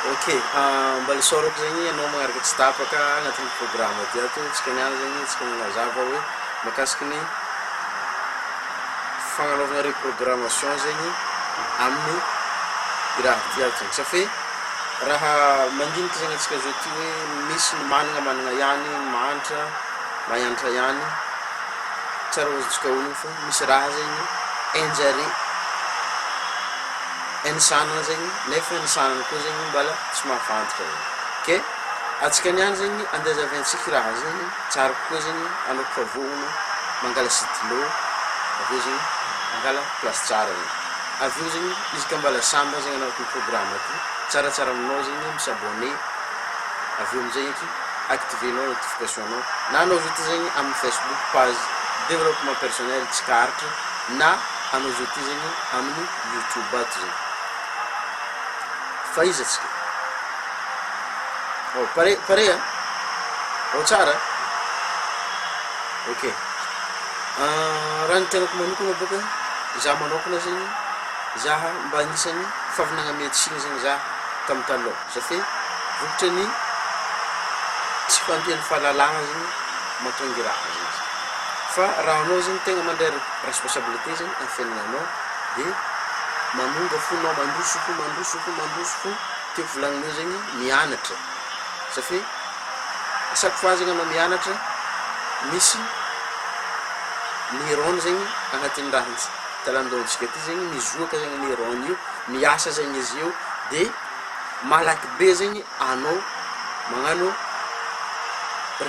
Ok, mbola sorako zegny anao magnaraka tsy tapaka agnatin'ny programme ty ato tsika niany zegny tsika magnazava hoe mahakasiky ny fagnanaovana reprogrammation zegny amin'ny raha ty ato zegny satria raha mandiniky zegny atsika zao ty hoe misy ny managna ihany mahantra ihany tsara ozintsika olo fa misy raha zegny enjare ensanana zegny nefa ensanana koa zegny mbala tsy mahafantatra zegny ok atsika niany zegny andezaventsika raha zegny tsara kokoa zegny anao favono mangala stylo aveo zegny mangala place tsara zegny aveo zegny izy ka mbala samba zegny anatin'ny programme ty tsaratsara aminao zegny misabone aveo amizay eky activenao notification anao na anao zao ty zegny amin'ny Facebook page développement personnel tsy karatra na anao zao ty zegny amin'ny YouTube ato zegny fa izy atsika oh pare oh tsara ok raha ny tenako manokana boka za manokana zegny zaha mba anisany fahavinagna médecine zegny za tamin'ny taloha satria vokatra ny tsy fampian'ny fahalalagna zegny mahatonga raha zegny fa raha anao zegny tegna mandray responsabilité zegny amin'ny fiainagnanao de manonga fonao mandroso fo tiako volagninao zegny mianatra satria chaque fois zegny anao mianatra misy neurone zegny agnatin'ny raha talandontsika ty zegny mizoaka zegny neurone io miasa zegny izy io de malaky be zegny anao magnano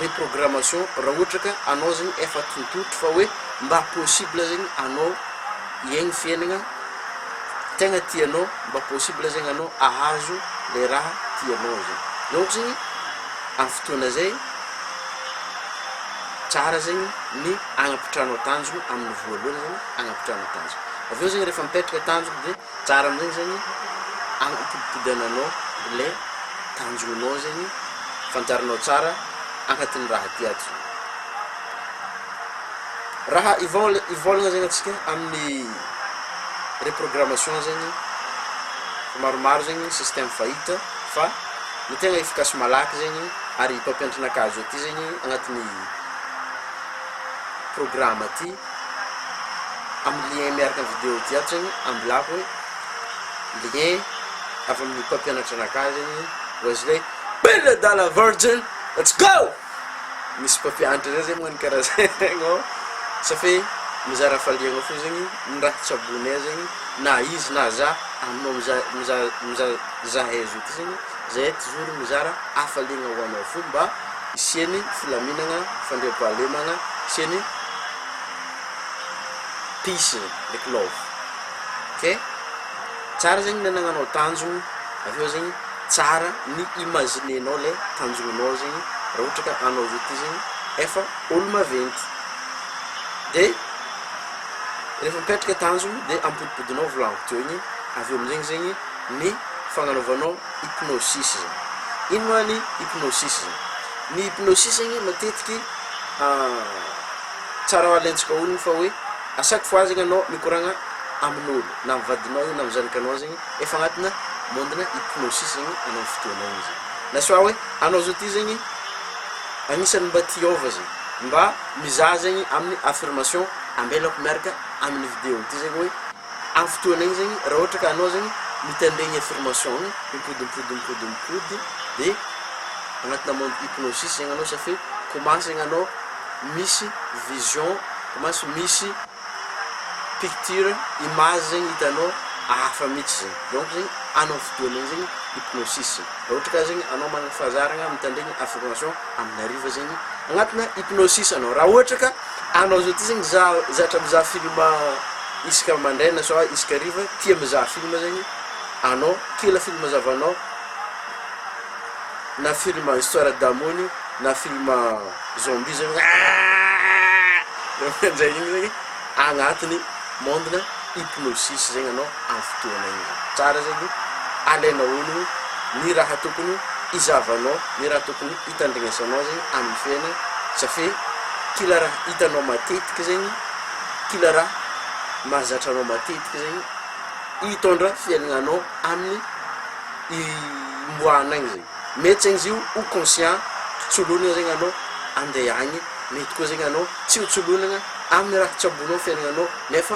reprogrammation raha ohatra ka anao zegny efa tontotro fa hoe mba possible zegny anao iegny fiainagna tegna tianao mba possible zegny anao ahazo le raha tianao zegny donc zegny amin'ny fotoana zay tsara zegny ny agnapitranao tanjona amin'ny voalohany zegny agnapitranao tanjona aveo zegny rehefa mipetraka tanjona de tsara amizegny zegny agnampodipodananao le tanjonanao zegny fantarinao tsara agnatin'ny raha ty ato raha ivolagna zegny atsika amin'ny reprogrammation zegny maromaro zegny système fahita fa ny tegna efficace malaky zegny ary mpampianatranakazo ty zegny agnatin'ny programme ty amin'ny lien miaraka amin'ny vidéo ty ato zegny ambilako hoe lien avy amin'ny mpampianatranakazo zegny was like Bella Dalla Virgin let's go misy mpampianatra zay zegny magnano karaha zegny oh satria mizara faliagna fo zegny ny raha tsabonay zegny na izy na za aminao zahay zo ty zegny zay toujours mizara afaliagna ho anao fo mba isiany filaminagna fandriam-pahalemagna isiany peace ndraiky love ok tsara zegny ny anagnanao tanjogno aveo zegny tsara ny imaginenao le tanjognanao zegny raha ohatra ka anao zao ty zegny efa olo maventy de rehefa mipetraka tanjogno de ampodipodinao volaniko teo igny aveo amizegny zegny ny fagnanaovanao hypnosis zegny ino moa ny hypnosis zegny ny hypnosis zegny matetiky tsara alaintsika ologno fa hoe à chaque fois zegny anao mikoragna amin'olo na mivadinao io na mizanakanao zegny efa agnatina mondina hypnosis zegny anao fotoana igny zegny na soit hoe anao zao ty zegny agnisan'ny mba tiova zegny mba mizaha zegny amin'ny affirmation ambelako miaraka amin'ny vidéo ty zegny hoe amin'ny fotoana igny zegny raha ohatra ka anao zegny mitandregny affirmation mipody de agnatina monde hypnosis zegny anao satria commence zegny anao misy vision commence misy picture image zegny hitanao hafa mihitsy zegny donc zegny anao fotoana igny zegny hypnosis zegny raha ohatra ka zegny anao manana fahazaragna mitandregny affirmation amin'ny hariva zegny agnatina hypnosis anao raha ohatra ka anao zao ty zegny zatra mizaha film isaka mandraina so isaka hariva tia mizaha film zegny anao kila film zavanao na film histoire d'amour na film zombie zegny zay igny zegny agnatiny mondina hypnosis zegny anao amin'ny fotoana igny tsara zegny alaina olo ny raha tokony izavanao ny raha tokony hitandregnesanao zegny amin'ny fiaina satria kila raha hitanao matetiky zegny kila raha mahazatranao matetiky zegny hitondra fiaignanao amin'ny mboana igny zegny mety zegny izy io ho conscient tsolonana zegny anao andeha agny mety koa zegny anao tsy ho tsolonana amin'ny raha tsabonao fiaignananao nefa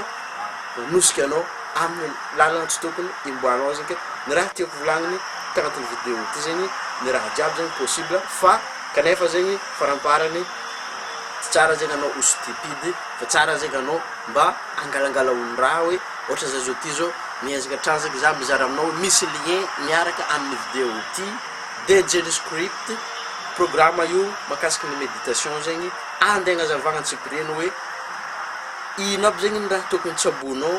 nosika anao amin'ny lalana tsy tokony imboanao zegny ke ny raha tiako volagniny tagnatin'ny vidéo ty zegny ny raha jiaby zegny possible fa kanefa zegny faramparany tsy tsara zegny anao ho stupide fa tsara zegny anao mba angalangala olo-raha hoe ohatra za zao ty zao miezaka transaky za mizara aminao hoe misy lien miaraka amin'ny vidéo ty DJ script programme io makasiky ny méditation zegny andeha agnazavagna antsipireny hoe ino aby zegny ny raha tokony tsabonao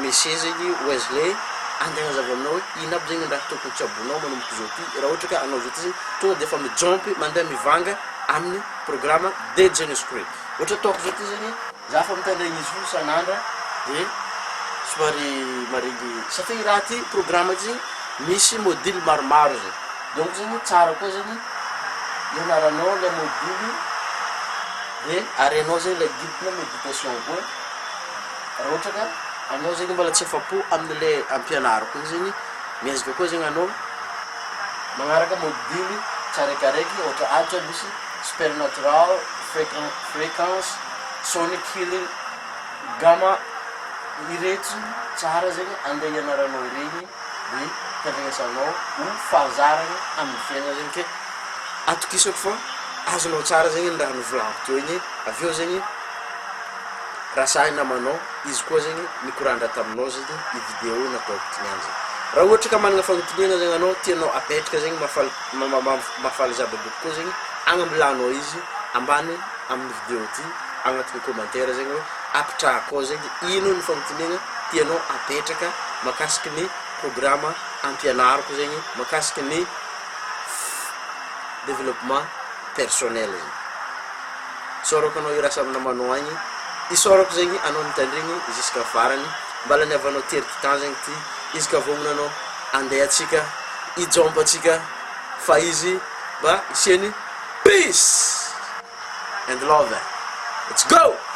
monsieur zegny Wesley andeha agnazava aminao hoe ino aby zegny ny raha tokony tsabonao manomboky zao ty raha ohatra ka anao zao ty zegny tonga de efa mijompy mandeha mivanga amin'ny programme DJ script ohatra ataoko zao ty zegny za fa mitandregny izy fo sanandra de somary maregny satria raha ty programme ty zegny misy module maromaro zegny donc zegny tsara koa zegny ianaranao le module de arenao zegny le guide na méditation koa raha ohatra ka anao zegny mbola tsy afa-po amin'le ampianarako igny zegny miezaka koa zegny anao magnaraka module tsaraikaraiky ohatra ato misy supernatural fréquence sonic healing gamma ireto tsara zegny andeha ianaranao iregny de tandregnasanao ho fahazaragna amin'ny fiaigna zegny ke atokisako fa azonao tsara zegny ny raha novolako teo igny aveo zegny raha sahy namanao izy koa zegny mikorandra taminao zegny i vidéo nataoko tiniany zegny raha ohatra ka managna fagnontaniana zegny anao tianao apetraka zegny mafaly zava-boky koa zegny agnambilanao izy ambany amin'ny vidéo ty agnatin'ny commentaire zegny hoe apitrahako zegny ino ny fagnontaniana tianao apetraka makasiky ny programme ampianarako zegny makasiky ny développement personnel zegny sorako anao io raha samy namanao agny isorako zegny anao mitandregny jusqu'à farany mbala ny avanao THIERRY Titan zegny ty izy ka vognona anao andeha atsika ijomba atsika fa izy mba isiany peace and love let's go.